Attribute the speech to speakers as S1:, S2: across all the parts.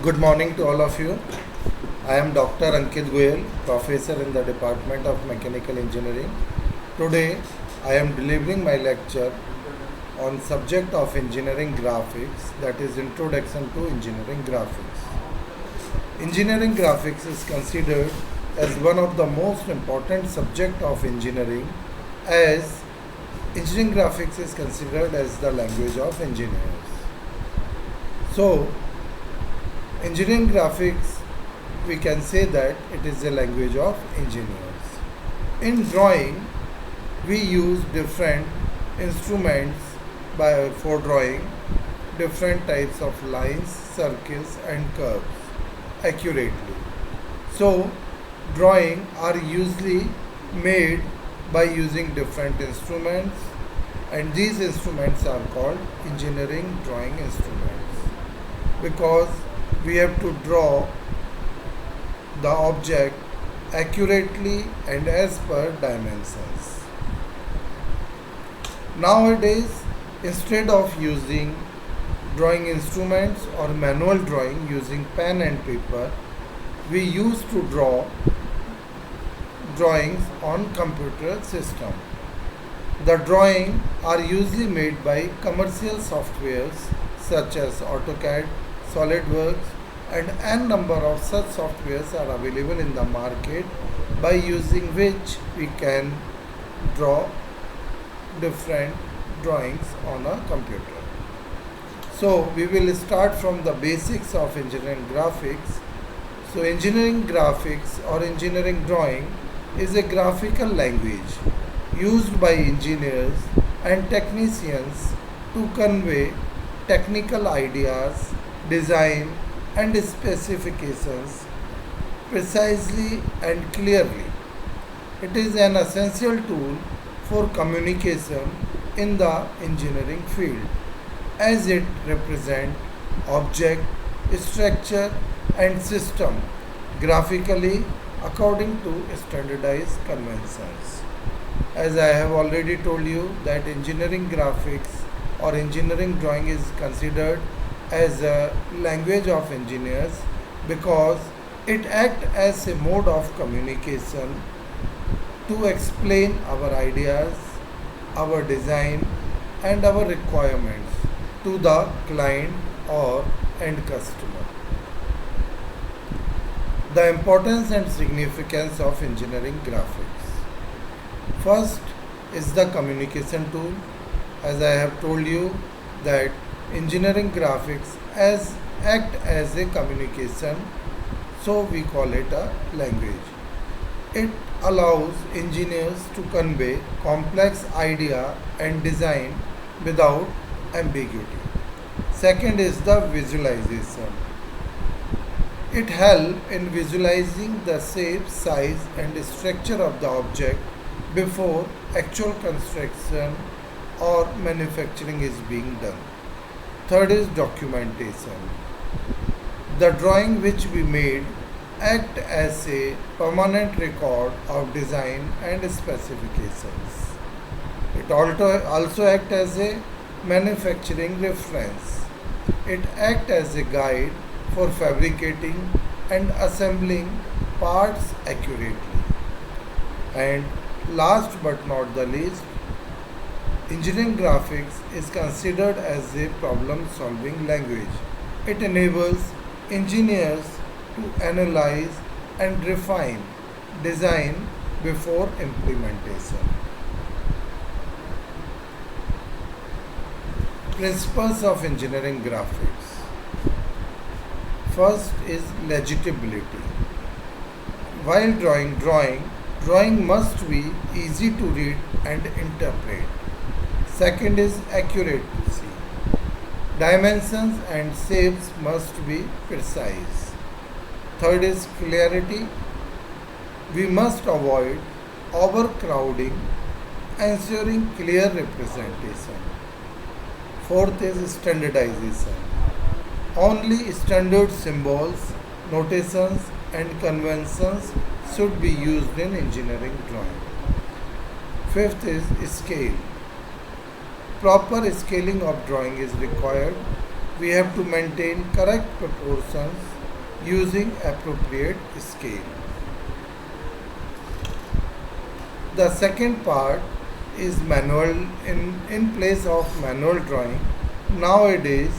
S1: Good morning to all of you. I am Dr. Ankit Goyal, professor in the Department of Mechanical Engineering. Today, I am delivering my lecture on subject of engineering graphics, that is Introduction to Engineering Graphics. Engineering graphics is considered as one of the most important subject of engineering, as engineering graphics is considered as the language of engineers. So, engineering graphics, we can say that it is a language of engineers. In drawing, we use different instruments for drawing different types of lines, circles and curves accurately. So, drawing are usually made by using different instruments, and these instruments are called engineering drawing instruments, because we have to draw the object accurately and as per dimensions. Nowadays, instead of using drawing instruments or manual drawing using pen and paper, we used to draw drawings on computer system. The drawings are usually made by commercial softwares such as AutoCAD, SolidWorks, and n number of such softwares are available in the market, by using which we can draw different drawings on a computer. So we will start from the basics of engineering graphics. So engineering graphics or engineering drawing is a graphical language used by engineers and technicians to convey technical ideas, design and specifications precisely and clearly. It is an essential tool for communication in the engineering field, as it represents object, structure and system graphically according to standardized conventions. As I have already told you that engineering graphics or engineering drawing is considered as a language of engineers, because it acts as a mode of communication to explain our ideas, our design and our requirements to the client or end customer. The importance and significance of engineering graphics. First is the communication tool. As I have told you that engineering graphics act as a communication, so we call it a language. It allows engineers to convey complex idea and design without ambiguity. Second is the visualization. It helps in visualizing the shape, size and structure of the object before actual construction or manufacturing is being done. Third is documentation. The drawing which we made act as a permanent record of design and specifications. It also acts as a manufacturing reference. It acts as a guide for fabricating and assembling parts accurately. And last but not the least, engineering graphics is considered as a problem-solving language. It enables engineers to analyze and refine design before implementation. Principles of engineering graphics. First is legibility. While drawing must be easy to read and interpret. Second is accuracy. Dimensions and shapes must be precise. Third is clarity. We must avoid overcrowding, ensuring clear representation. Fourth is standardization. Only standard symbols, notations and conventions should be used in engineering drawing. Fifth is scale. Proper scaling of drawing is required. We have to maintain correct proportions using appropriate scale. The second part is manual. In place of manual drawing. Nowadays,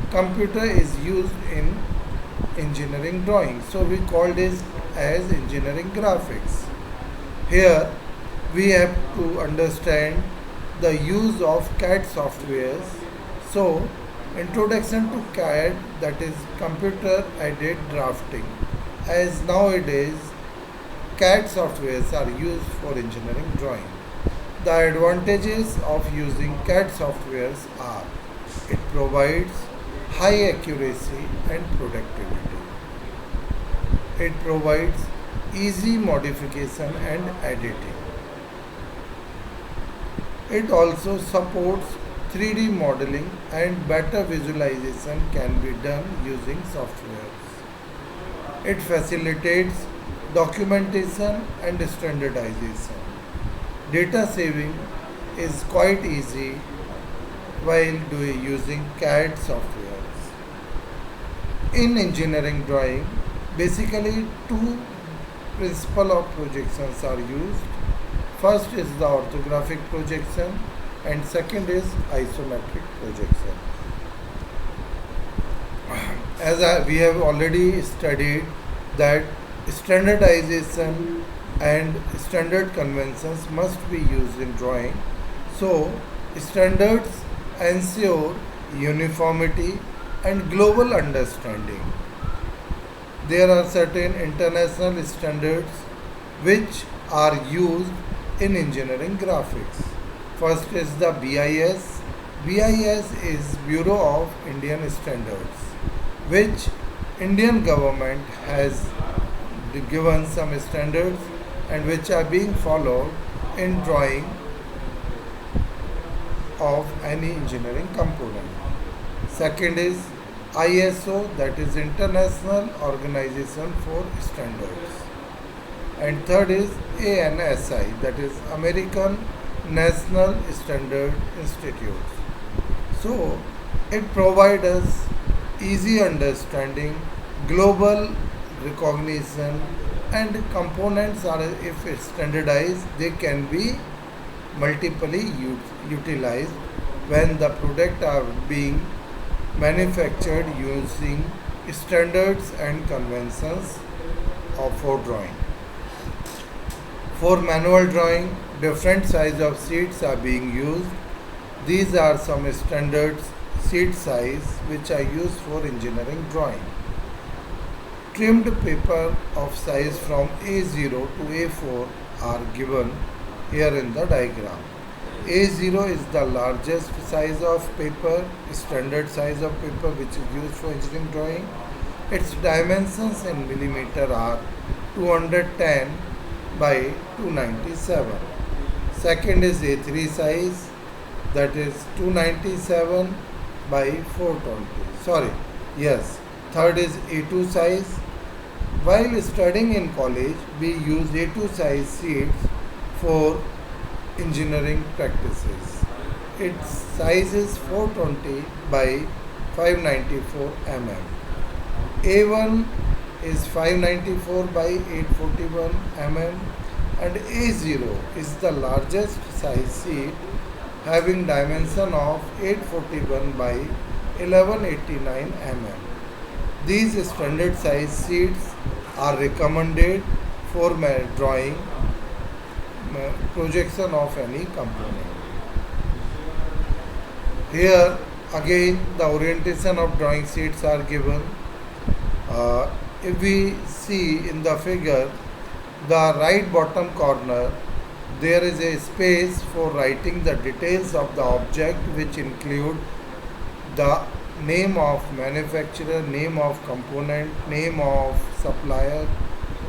S1: computer is used in engineering drawing. So we call this as engineering graphics. Here we have to understand the use of CAD softwares. So introduction to CAD, that is computer aided drafting, as nowadays CAD softwares are used for engineering drawing. The advantages of using CAD softwares are it provides high accuracy and productivity. It provides easy modification and editing. It also supports 3D modeling and better visualization can be done using softwares. It facilitates documentation and standardization. Data saving is quite easy while using CAD softwares. In engineering drawing, basically two principles of projections are used. First is the orthographic projection and second is isometric projection. We have already studied that standardization and standard conventions must be used in drawing. So, standards ensure uniformity and global understanding. There are certain international standards which are used in engineering graphics. First is the BIS. BIS is Bureau of Indian Standards, which Indian government has given some standards and which are being followed in drawing of any engineering component. Second is ISO, that is International Organization for Standards. And third is ANSI, that is American National Standard Institute. So it provides us easy understanding, global recognition, and components are, if it's standardized, they can be multiply utilized when the product are being manufactured using standards and conventions for drawing. For manual drawing, different size of sheets are being used. These are some standard sheet size which are used for engineering drawing. Trimmed paper of size from A0 to A4 are given here in the diagram. A0 is the largest size of paper, standard size of paper which is used for engineering drawing. Its dimensions in millimeter are 210 by 297. Second is A3 size, that is 297 by 420. Third is A2 size. While studying in college, we use A2 size sheets for engineering practices. Its size is 420 by 594 mm. A1 is 594 by 841 mm and A0 is the largest size sheet having dimension of 841 by 1189 mm. These standard size sheets are recommended for drawing projection of any component. Here again the orientation of drawing sheets are given. If we see in the figure, the right bottom corner, there is a space for writing the details of the object, which include the name of manufacturer, name of component, name of supplier,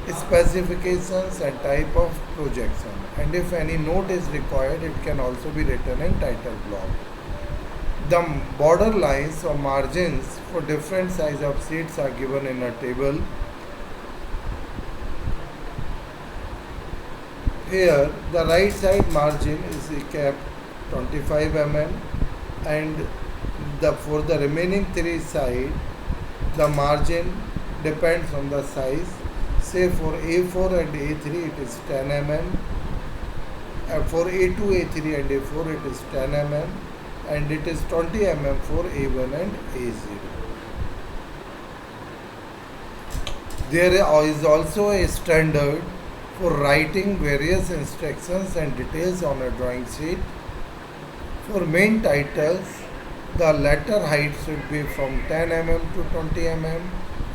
S1: specifications and type of projection. And if any note is required, it can also be written in title block. The border lines or margins for different size of sheets are given in a table. Here the right side margin is kept 25 mm and for the remaining three sides the margin depends on the size. Say for A4 and A3 it is 10 mm, for A2, A3 and A4 it is 10 mm, and it is 20 mm for A1 and A0. There is also a standard for writing various instructions and details on a drawing sheet. For main titles, the letter height should be from 10 mm to 20 mm.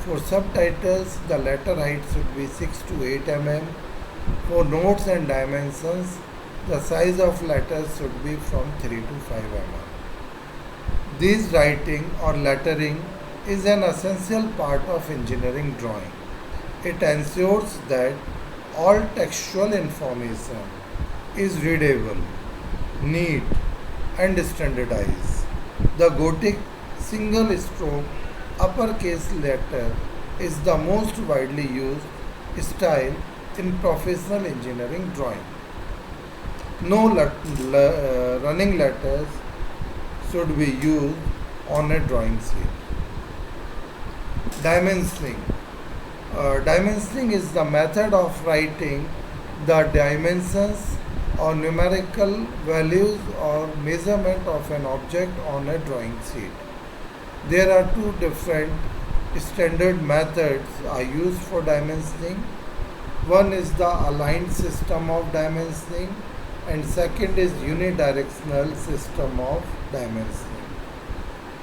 S1: For subtitles, the letter height should be 6 to 8 mm. For notes and dimensions, the size of letters should be from 3 to 5 mm. This writing or lettering is an essential part of engineering drawing. It ensures that all textual information is readable, neat, and standardized. The Gothic single stroke uppercase letter is the most widely used style in professional engineering drawing. No running letters should be used on a drawing sheet. Dimensioning. Dimensioning is the method of writing the dimensions or numerical values or measurement of an object on a drawing sheet. There are two different standard methods are used for dimensioning. One is the aligned system of dimensioning and second is unidirectional system of dimensioning.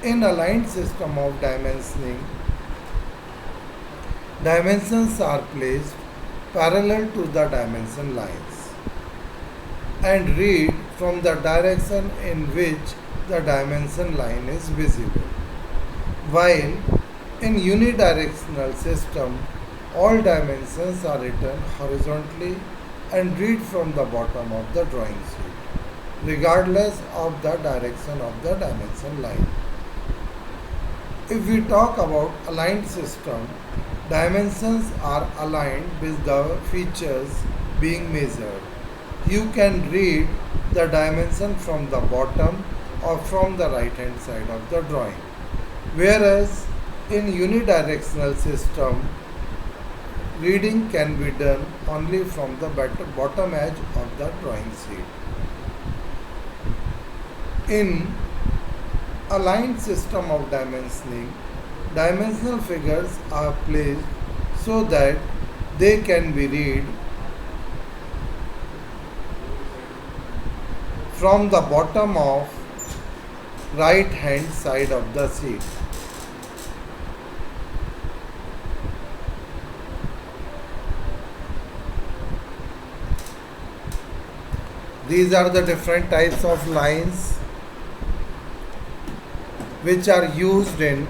S1: In aligned system of dimensioning, dimensions are placed parallel to the dimension lines and read from the direction in which the dimension line is visible. While in unidirectional system, all dimensions are written horizontally and read from the bottom of the drawing sheet, regardless of the direction of the dimension line. If we talk about aligned system, dimensions are aligned with the features being measured. You can read the dimension from the bottom or from the right hand side of the drawing. Whereas in unidirectional system, reading can be done only from the bottom edge of the drawing sheet. In aligned system of dimensioning, dimensional figures are placed so that they can be read from the bottom of right hand side of the sheet. These are the different types of lines which are used in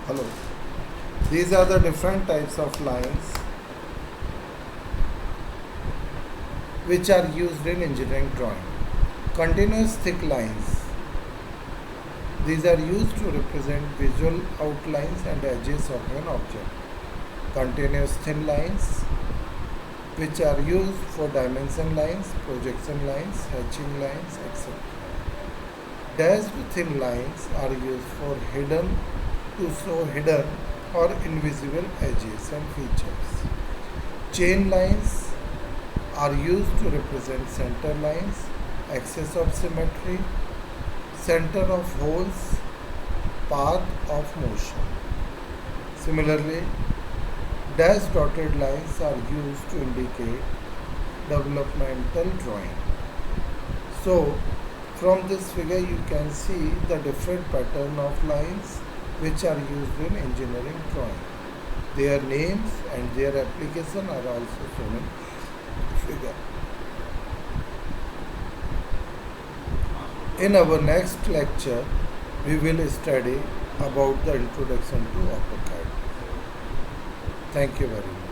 S1: hello. These are the different types of lines which are used in engineering drawing. Continuous thick lines. These are used to represent visual outlines and edges of an object. Continuous thin lines, which are used for dimension lines, projection lines, hatching lines, etc. Dashed thin lines are used for to show hidden or invisible edges and features. Chain lines are used to represent center lines, axis of symmetry, center of holes, path of motion. Similarly, dashed dotted lines are used to indicate developmental drawing. So, from this figure you can see the different pattern of lines which are used in engineering drawing. Their names and their application are also shown in the figure. In our next lecture, we will study about the introduction to AutoCAD. Thank you very much.